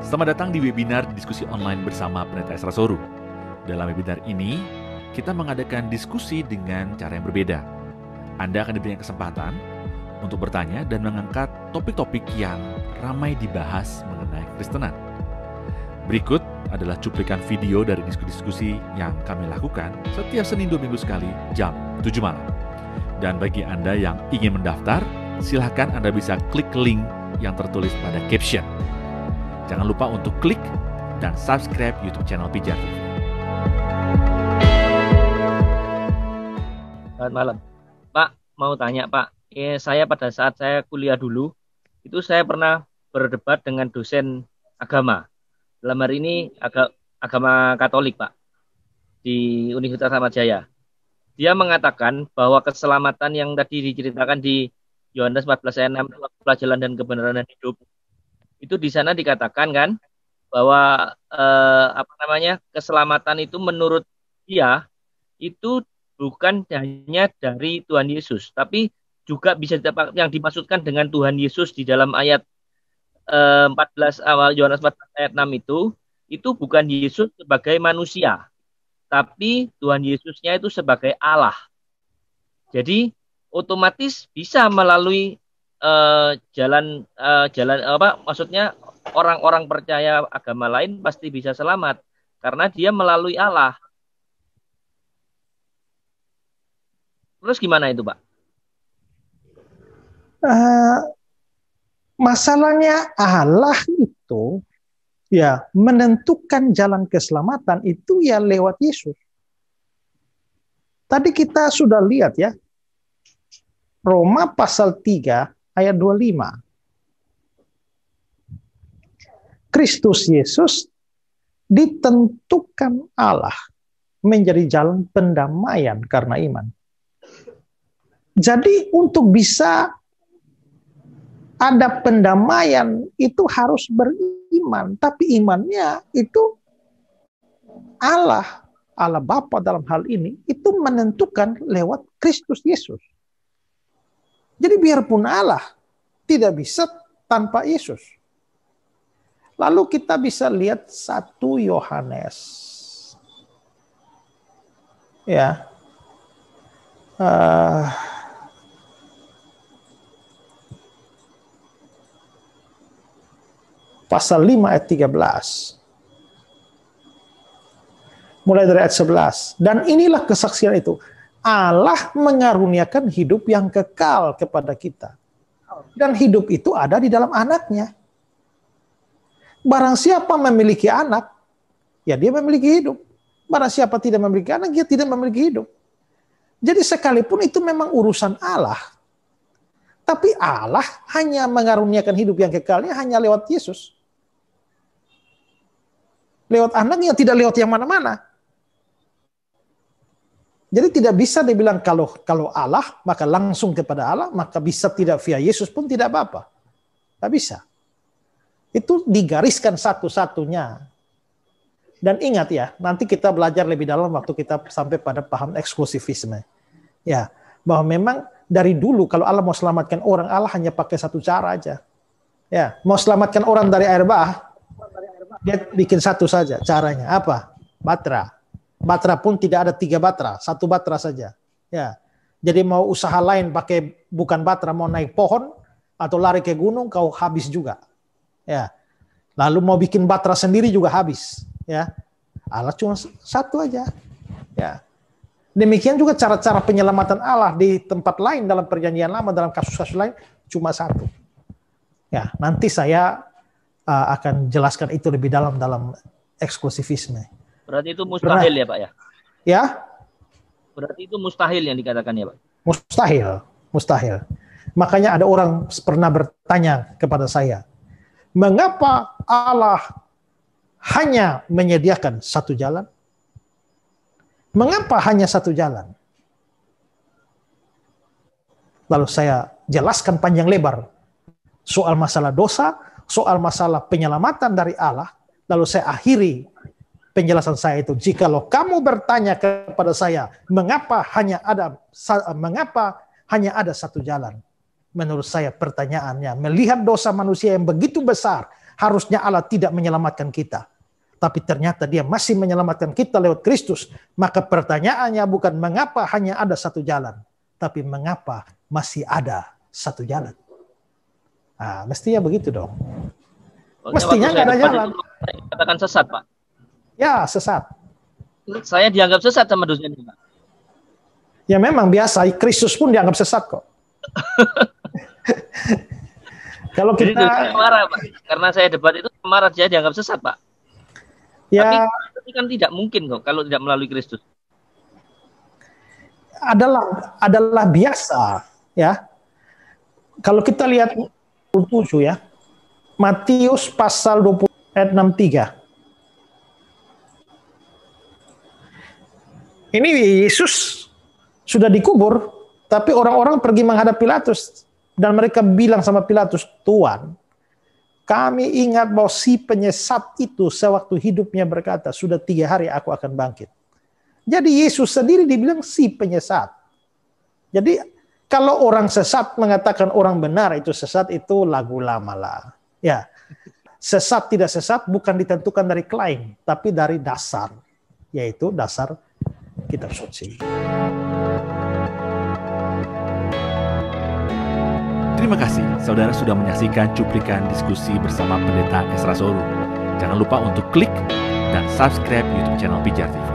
Selamat datang di webinar diskusi online bersama Pendeta Esra Soru. Dalam webinar ini, kita mengadakan diskusi dengan cara yang berbeda. Anda akan diberikan kesempatan untuk bertanya dan mengangkat topik-topik yang ramai dibahas mengenai Kristenan. Berikut adalah cuplikan video dari diskusi-diskusi yang kami lakukan setiap Senin 2 minggu sekali jam 7 malam. Dan bagi Anda yang ingin mendaftar, silakan Anda bisa klik link yang tertulis pada caption. Jangan lupa untuk klik dan subscribe YouTube channel Pijar TV. Selamat malam. Pak, mau tanya Pak, saya pada saat saya kuliah dulu, itu saya pernah berdebat dengan dosen agama. Dalam hari ini agama Katolik Pak, di Universitas Ahmad Jaya. Dia mengatakan bahwa keselamatan yang tadi diceritakan di Yohanes 14 ayat 6, pelajaran dan kebenaran dan hidup, itu di sana dikatakan kan bahwa keselamatan itu menurut dia itu bukan hanya dari Tuhan Yesus, tapi juga bisa yang dimaksudkan dengan Tuhan Yesus di dalam ayat 14 awal Yohanes 14 ayat 6 itu bukan Yesus sebagai manusia, tapi Tuhan Yesusnya itu sebagai Allah. Jadi otomatis bisa melalui maksudnya orang-orang percaya agama lain pasti bisa selamat karena dia melalui Allah. Terus gimana itu, Pak? Masalahnya Allah itu ya menentukan jalan keselamatan itu ya lewat Yesus. Tadi kita sudah lihat ya, Roma pasal 3 ayat 25. Kristus Yesus ditentukan Allah menjadi jalan pendamaian karena iman. Jadi untuk bisa ada pendamaian itu harus beriman, tapi imannya itu Allah Bapa dalam hal ini itu menentukan lewat Kristus Yesus. Jadi biarpun Allah tidak bisa tanpa Yesus. Lalu kita bisa lihat 1 Yohanes. Ya. Pasal 5 ayat 13. Mulai dari ayat 11. Dan inilah kesaksian itu. Allah mengaruniakan hidup yang kekal kepada kita. Dan hidup itu ada di dalam anaknya. Barang siapa memiliki anak, ya dia memiliki hidup. Barang siapa tidak memiliki anak, dia tidak memiliki hidup. Jadi sekalipun itu memang urusan Allah, tapi Allah hanya mengaruniakan hidup yang kekalnya hanya lewat Yesus. Lewat anaknya, tidak lewat yang mana-mana. Jadi tidak bisa dibilang kalau Allah, maka langsung kepada Allah, maka bisa tidak via Yesus pun tidak apa-apa. Tidak bisa. Itu digariskan satu-satunya. Dan ingat ya, nanti kita belajar lebih dalam waktu kita sampai pada paham eksklusivisme. Ya, bahwa memang dari dulu kalau Allah mau selamatkan orang, Allah hanya pakai satu cara aja. Ya, mau selamatkan orang dari air bah, dia bikin satu saja caranya. Apa? Batra. Batra pun tidak ada 3 batra, 1 batra saja. Ya, jadi mau usaha lain pakai bukan batra, mau naik pohon atau lari ke gunung, kau habis juga. Ya, lalu mau bikin batra sendiri juga habis. Ya, Allah cuma satu aja. Ya, demikian juga cara-cara penyelamatan Allah di tempat lain dalam perjanjian lama, dalam kasus-kasus lain cuma satu. Ya, nanti saya akan jelaskan itu lebih dalam eksklusivisme. Berarti itu mustahil ya Pak ya? Ya. Berarti itu mustahil yang dikatakan ya Pak? Mustahil. Makanya ada orang pernah bertanya kepada saya, mengapa Allah hanya menyediakan satu jalan? Mengapa hanya satu jalan? Lalu saya jelaskan panjang lebar soal masalah dosa, soal masalah penyelamatan dari Allah. Lalu saya akhiri penjelasan saya itu, jikalau kamu bertanya kepada saya, mengapa hanya ada satu jalan? Menurut saya pertanyaannya, melihat dosa manusia yang begitu besar, harusnya Allah tidak menyelamatkan kita. Tapi ternyata dia masih menyelamatkan kita lewat Kristus. Maka pertanyaannya bukan mengapa hanya ada satu jalan, tapi mengapa masih ada satu jalan. Nah, mestinya begitu dong. Mestinya nggak ada jalan. Katakan sesat, Pak. Ya, sesat. Saya dianggap sesat sama dosen ini, Pak. Ya memang biasa, Kristus pun dianggap sesat kok. Kalau Jadi kita saya marah, Pak. Karena saya debat itu marah, dia dianggap sesat, Pak. ya Tapi kan tidak mungkin kok kalau tidak melalui Kristus. adalah biasa, ya. Kalau kita lihat 27 ya. Matius pasal 20 ayat 63. Ini Yesus sudah dikubur, tapi orang-orang pergi menghadap Pilatus dan mereka bilang sama Pilatus, "Tuan, kami ingat bahwa si penyesat itu sewaktu hidupnya berkata, sudah 3 hari aku akan bangkit." Jadi Yesus sendiri dibilang si penyesat. Jadi kalau orang sesat mengatakan orang benar itu sesat, itu lagu lama lah. Ya, sesat tidak sesat bukan ditentukan dari klaim, tapi dari dasar, yaitu dasar kitab suci. Terima kasih saudara sudah menyaksikan cuplikan diskusi bersama Pendeta Esra Soru. Jangan lupa untuk klik dan subscribe YouTube channel Pijar TV.